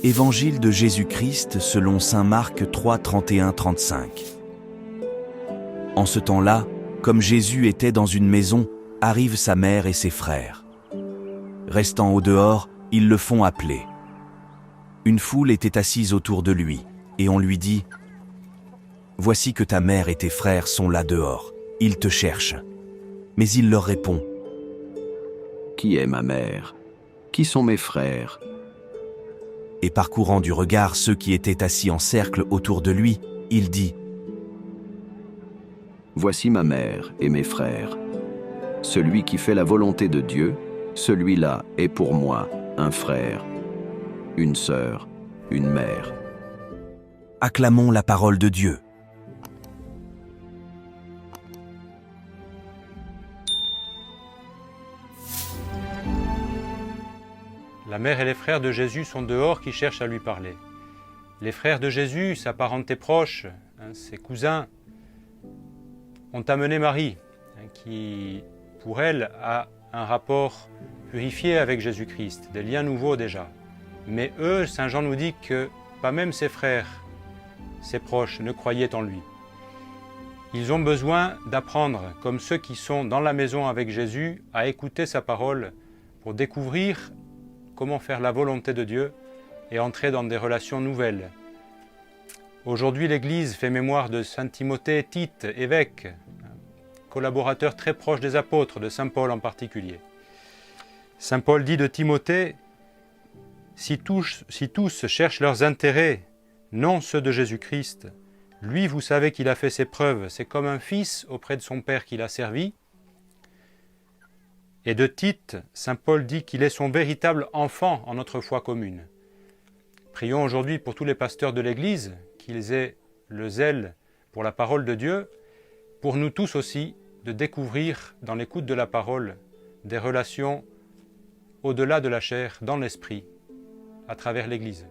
Évangile de Jésus-Christ selon saint Marc 3, 31-35. En ce temps-là, comme Jésus était dans une maison, arrivent sa mère et ses frères. Restant au dehors, ils le font appeler. Une foule était assise autour de lui, et on lui dit : « Voici que ta mère et tes frères sont là dehors, ils te cherchent. » Mais il leur répond : « Qui est ma mère ? Qui sont mes frères ? » Et parcourant du regard ceux qui étaient assis en cercle autour de lui, il dit : « Voici ma mère et mes frères. Celui qui fait la volonté de Dieu, celui-là est pour moi un frère, une sœur, une mère. » Acclamons la parole de Dieu. La mère et les frères de Jésus sont dehors qui cherchent à lui parler. Les frères de Jésus, sa parenté proche, ses cousins, ont amené Marie, qui, pour elle, a un rapport purifié avec Jésus-Christ, des liens nouveaux déjà. Mais eux, Saint Jean nous dit que pas même ses frères, ses proches, ne croyaient en lui. Ils ont besoin d'apprendre, comme ceux qui sont dans la maison avec Jésus, à écouter sa parole pour découvrir comment faire la volonté de Dieu et entrer dans des relations nouvelles. Aujourd'hui, l'Église fait mémoire de saint Timothée Tite, évêque, collaborateur très proche des apôtres, de saint Paul en particulier. Saint Paul dit de Timothée : « Si tous cherchent leurs intérêts, non ceux de Jésus-Christ, lui, vous savez qu'il a fait ses preuves, c'est comme un fils auprès de son père qu'il a servi. » Et de Tite, saint Paul dit qu'il est son véritable enfant en notre foi commune. Prions aujourd'hui pour tous les pasteurs de l'Église, qu'ils aient le zèle pour la parole de Dieu, pour nous tous aussi, de découvrir dans l'écoute de la parole des relations au-delà de la chair, dans l'esprit, à travers l'Église.